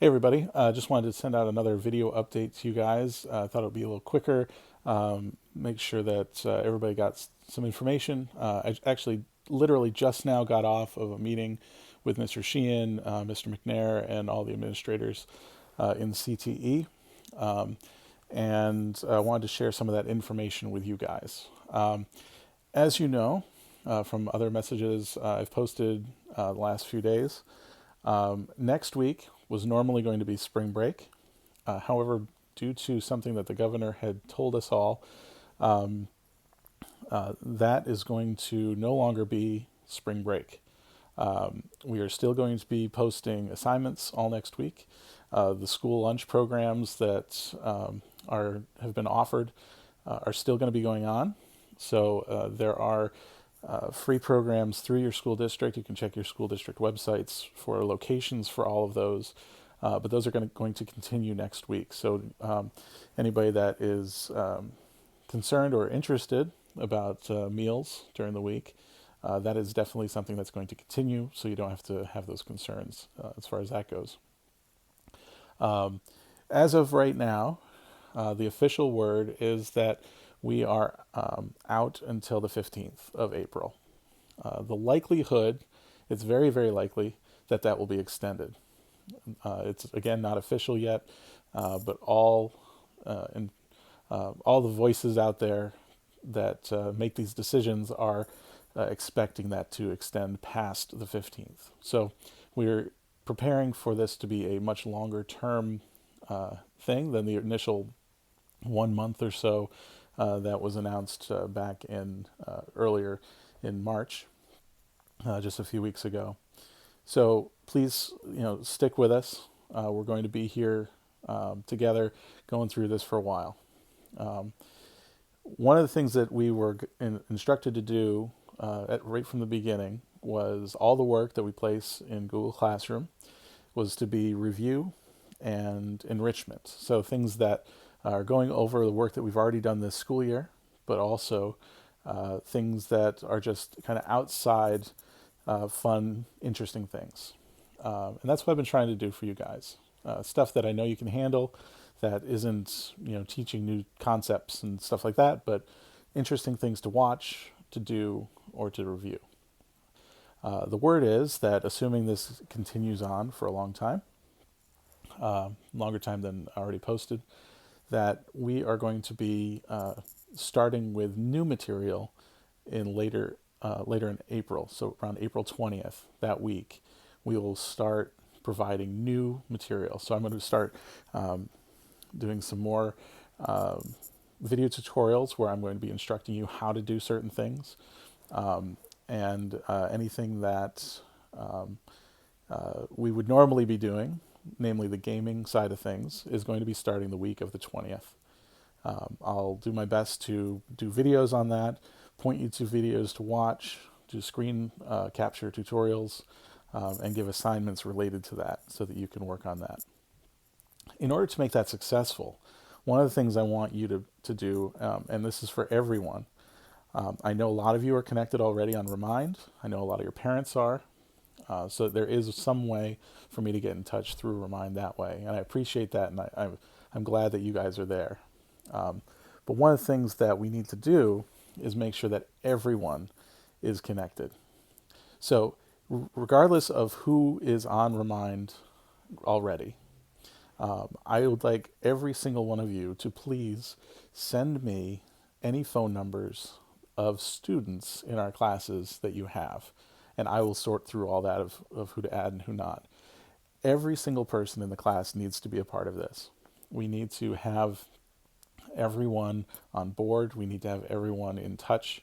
Hey everybody, just wanted to send out another video update to you guys. I thought it would be a little quicker, make sure that everybody got some information. I actually literally just now got off of a meeting with Mr. Sheehan, Mr. McNair, and all the administrators in CTE, um, and I wanted to share some of that information with you guys. As you know, from other messages I've posted the last few days, next week was normally going to be spring break. However, due to something that the governor had told us all, that is going to no longer be spring break. We are still going to be posting assignments all next week. The school lunch programs that are have been offered are still going to be going on. So there are free programs through your school district. You can check your school district websites for locations for all of those. But those are going to continue next week. So anybody that is concerned or interested about meals during the week, that is definitely something that's going to continue. So you don't have to have those concerns as far as that goes. As of right now, the official word is that we are out until the 15th of April. The likelihood, it's very, very likely that that will be extended. It's again not official yet, but all the voices out there that make these decisions are expecting that to extend past the 15th. So we're preparing for this to be a much longer term thing than the initial 1 month or so that was announced back in earlier in March, just a few weeks ago. So please, stick with us. We're going to be here together, going through this for a while. One of the things that we were instructed to do right from the beginning was all the work that we place in Google Classroom was to be review and enrichment. So things that are going over the work that we've already done this school year, but also things that are just kind of outside fun, interesting things. And that's what I've been trying to do for you guys. Stuff that I know you can handle, that isn't teaching new concepts and stuff like that, but interesting things to watch, to do, or to review. The word is that assuming this continues on for a long time, longer time than already posted, that we are going to be starting with new material in later in April. So around April 20th that week, we will start providing new material. So I'm going to start doing some more video tutorials where I'm going to be instructing you how to do certain things, and anything that we would normally be doing, namely the gaming side of things, is going to be starting the week of the 20th. I'll do my best to do videos on that, point you to videos to watch, do screen capture tutorials, and give assignments related to that so that you can work on that. In order to make that successful, one of the things I want you to do, and this is for everyone, I know a lot of you are connected already on Remind. I know a lot of your parents are. So there is some way for me to get in touch through Remind that way. And I appreciate that, and I'm glad that you guys are there. But one of the things that we need to do is make sure that everyone is connected. So regardless of who is on Remind already, I would like every single one of you to please send me any phone numbers of students in our classes that you have, and I will sort through all that of who to add and who not. Every single person in the class needs to be a part of this. We need to have everyone on board. We need to have everyone in touch,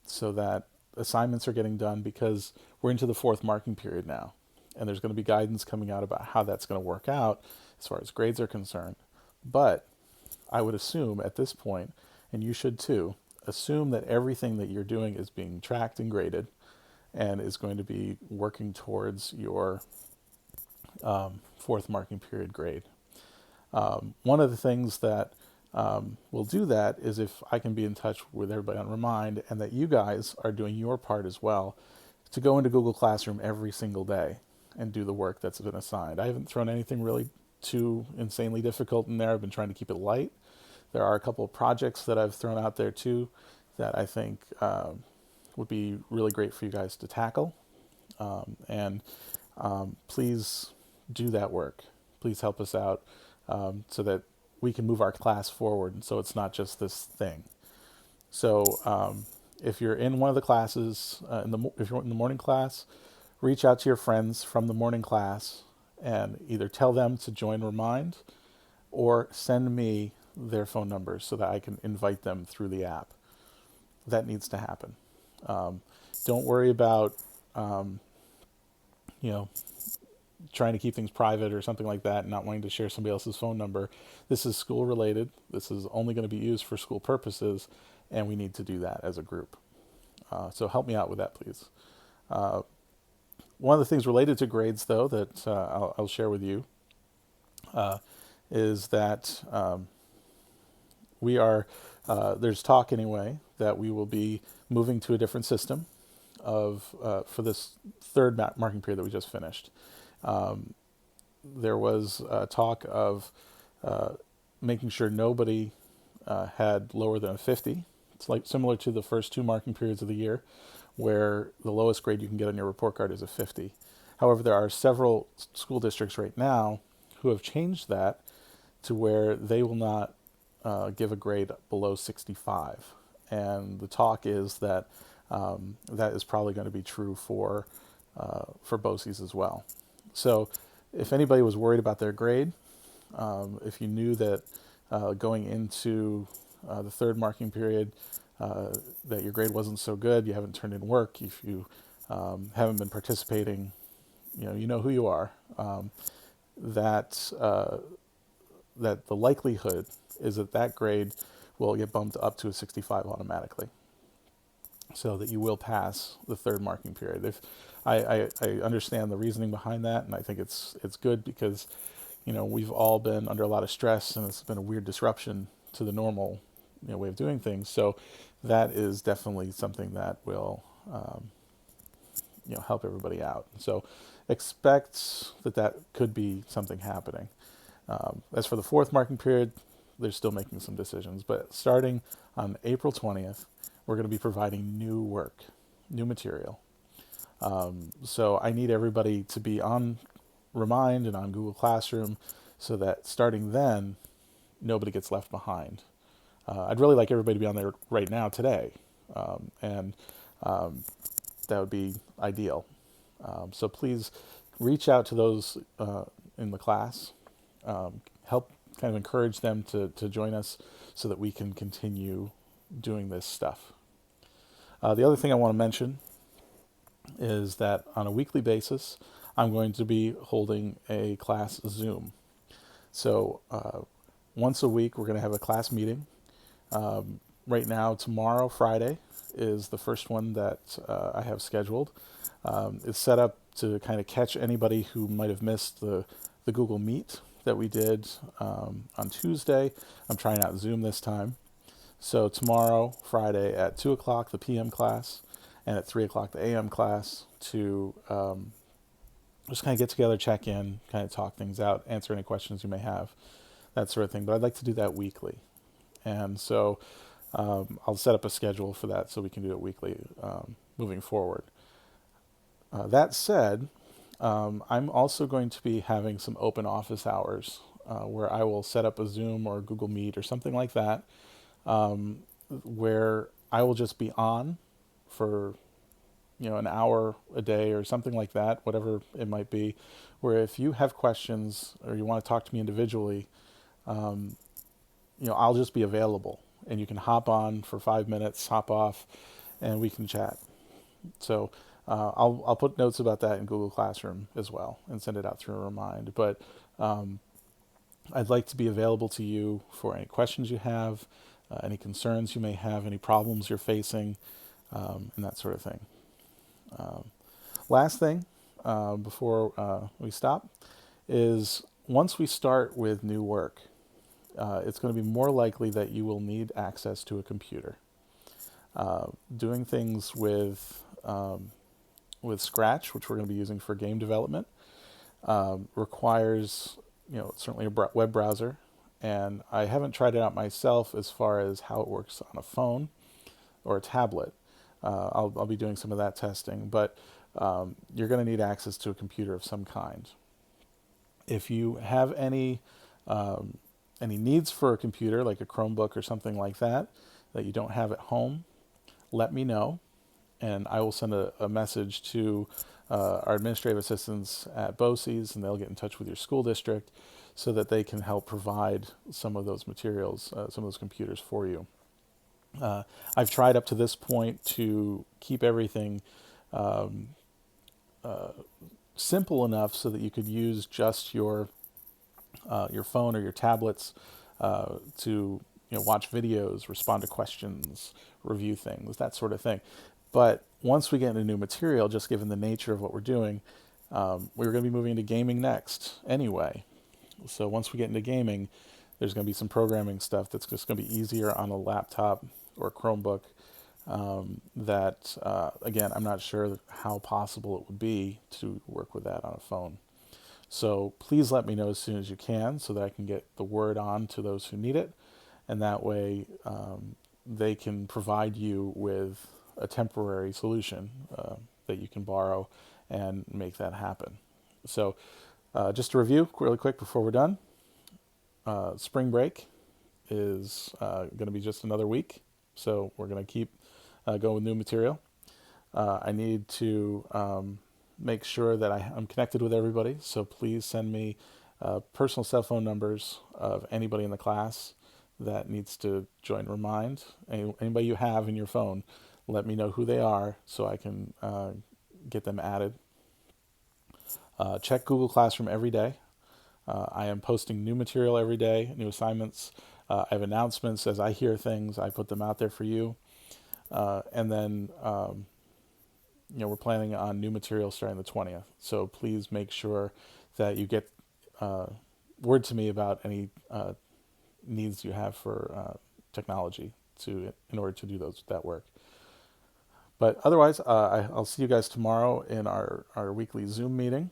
so that assignments are getting done, because we're into the fourth marking period now. And there's going to be guidance coming out about how that's going to work out as far as grades are concerned. But I would assume at this point, and you should too, assume that everything that you're doing is being tracked and graded and is going to be working towards your fourth marking period grade. One of the things that will do that is if I can be in touch with everybody on Remind, and that you guys are doing your part as well, to go into Google Classroom every single day and do the work that's been assigned. I haven't thrown anything really too insanely difficult in there. I've been trying to keep it light. There are a couple of projects that I've thrown out there too that I think would be really great for you guys to tackle. And please do that work. Please help us out so that we can move our class forward, and so it's not just this thing. So if you're in one of the classes, if you're in the morning class, reach out to your friends from the morning class and either tell them to join Remind or send me their phone numbers so that I can invite them through the app. That needs to happen. Don't worry about, you know, trying to keep things private or something like that and not wanting to share somebody else's phone number. This is school related. This is only going to be used for school purposes, and we need to do that as a group. So help me out with that, please. One of the things related to grades, though, that I'll share with you is that we are, there's talk anyway, that we will be moving to a different system for this third marking period that we just finished. There was talk of making sure nobody had lower than a 50. It's like similar to the first two marking periods of the year, where the lowest grade you can get on your report card is a 50. However, there are several school districts right now who have changed that to where they will not give a grade below 65. And the talk is that that is probably going to be true for BOCES as well. So if anybody was worried about their grade, if you knew that going into the third marking period that your grade wasn't so good, you haven't turned in work, if you haven't been participating, you know who you are, that the likelihood is that grade will get bumped up to a 65 automatically, so that you will pass the third marking period. If I understand the reasoning behind that, and I think it's good because we've all been under a lot of stress, and it's been a weird disruption to the normal way of doing things. So that is definitely something that will help everybody out. So expect that could be something happening. As for the fourth marking period, they're still making some decisions, but starting on April 20th, we're going to be providing new work, new material. So I need everybody to be on Remind and on Google Classroom so that starting then, nobody gets left behind. I'd really like everybody to be on there right now today, and that would be ideal. So please reach out to those in the class, help kind of encourage them to join us so that we can continue doing this stuff. The other thing I want to mention is that on a weekly basis, I'm going to be holding a class Zoom. So once a week, we're going to have a class meeting. Right now, tomorrow, Friday, is the first one that I have scheduled. It's set up to kind of catch anybody who might have missed the Google Meet that we did on Tuesday. I'm trying out Zoom this time. So tomorrow, Friday, at 2 o'clock, the PM class, and at 3 o'clock, the AM class, to just kind of get together, check in, kind of talk things out, answer any questions you may have, that sort of thing. But I'd like to do that weekly. And so I'll set up a schedule for that so we can do it weekly moving forward. That said, I'm also going to be having some open office hours where I will set up a Zoom or Google Meet or something like that, where I will just be on for an hour a day or something like that, whatever it might be, where if you have questions or you want to talk to me individually, I'll just be available, and you can hop on for 5 minutes, hop off, and we can chat. So I'll put notes about that in Google Classroom as well and send it out through a Remind. But I'd like to be available to you for any questions you have, any concerns you may have, any problems you're facing, and that sort of thing. Last thing before we stop is once we start with new work, it's going to be more likely that you will need access to a computer. Doing things with Scratch, which we're going to be using for game development, requires, certainly a web browser, and I haven't tried it out myself as far as how it works on a phone or a tablet. I'll be doing some of that testing, but you're going to need access to a computer of some kind. If you have any needs for a computer, like a Chromebook or something like that, that you don't have at home, let me know, and I will send a message to our administrative assistants at BOCES, and they'll get in touch with your school district so that they can help provide some of those materials, some of those computers for you. I've tried up to this point to keep everything simple enough so that you could use just your phone or your tablets to watch videos, respond to questions, review things, that sort of thing. But once we get into new material, just given the nature of what we're doing, we're going to be moving into gaming next anyway. So once we get into gaming, there's going to be some programming stuff that's just going to be easier on a laptop or a Chromebook. That again, I'm not sure how possible it would be to work with that on a phone. So please let me know as soon as you can so that I can get the word on to those who need it. And that way they can provide you with a temporary solution that you can borrow and make that happen. So just to review really quick before we're done, spring break is going to be just another week. So we're going to keep going with new material. I need to make sure that I'm connected with everybody. So please send me personal cell phone numbers of anybody in the class that needs to join Remind. Anybody you have in your phone, let me know who they are so I can get them added. Check Google Classroom every day. I am posting new material every day, new assignments. I have announcements as I hear things. I put them out there for you. And then we're planning on new material starting the 20th. So please make sure that you get word to me about any needs you have for technology in order to do that work. But otherwise, I'll see you guys tomorrow in our weekly Zoom meeting.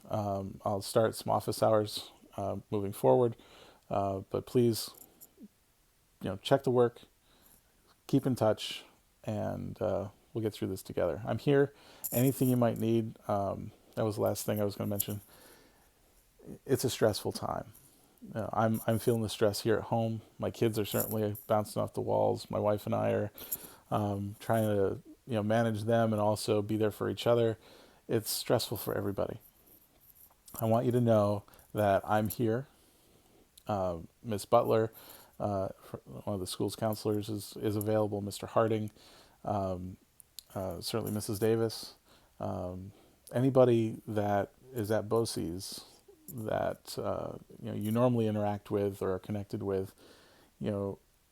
I'll start some office hours moving forward. But please, check the work, keep in touch, and we'll get through this together. I'm here. Anything you might need. That was the last thing I was going to mention. It's a stressful time. I'm feeling the stress here at home. My kids are certainly bouncing off the walls. My wife and I are trying to manage them and also be there for each other. It's stressful for everybody. I want you to know that I'm here. Miss Butler, one of the school's counselors, is available. Mr. Harding, certainly Mrs. Davis, anybody that is at BOCES that you normally interact with or are connected with,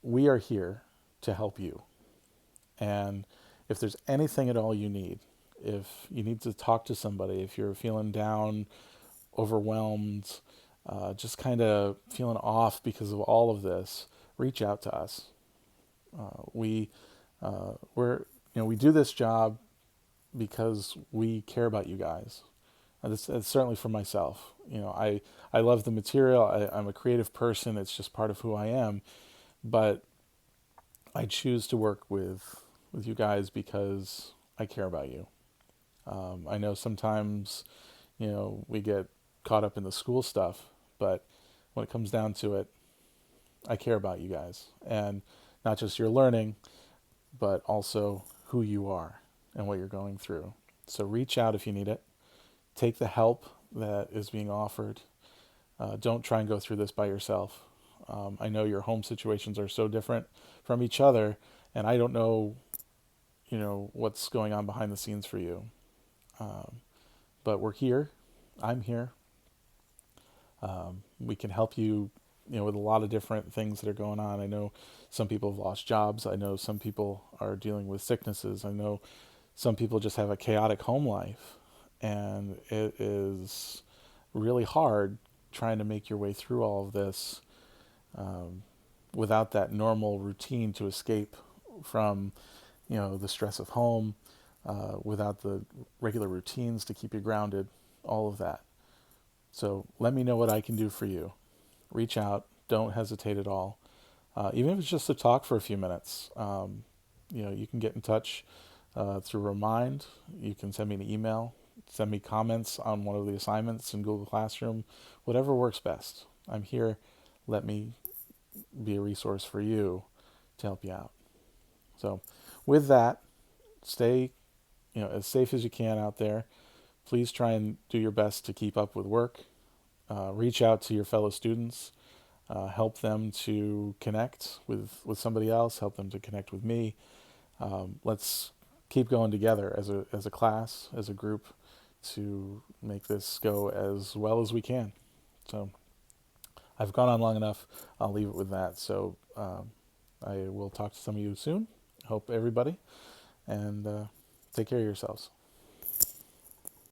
we are here to help you. And if there's anything at all you need, if you need to talk to somebody, if you're feeling down, overwhelmed, just kind of feeling off because of all of this, reach out to us. We do this job because we care about you guys. And it's certainly for myself. I love the material. I'm a creative person. It's just part of who I am. But I choose to work with you guys because I care about you. I know sometimes, we get caught up in the school stuff, but when it comes down to it, I care about you guys. And not just your learning, but also who you are and what you're going through. So reach out if you need it. Take the help that is being offered. Don't try and go through this by yourself. I know your home situations are so different from each other, and I don't know, what's going on behind the scenes for you. But we're here. I'm here. We can help you, with a lot of different things that are going on. I know some people have lost jobs. I know some people are dealing with sicknesses. I know some people just have a chaotic home life. And it is really hard trying to make your way through all of this without that normal routine to escape from, the stress of home, without the regular routines to keep you grounded, all of that. So let me know what I can do for you. Reach out. Don't hesitate at all. Even if it's just to talk for a few minutes. You can get in touch through Remind. You can send me an email. Send me comments on one of the assignments in Google Classroom. Whatever works best. I'm here. Let me be a resource for you to help you out. So, with that, stay as safe as you can out there. Please try and do your best to keep up with work. Reach out to your fellow students. Help them to connect with somebody else. Help them to connect with me. Let's keep going together as a class, as a group, to make this go as well as we can. So I've gone on long enough. I'll leave it with that. So I will talk to some of you soon. Hope everybody, and take care of yourselves.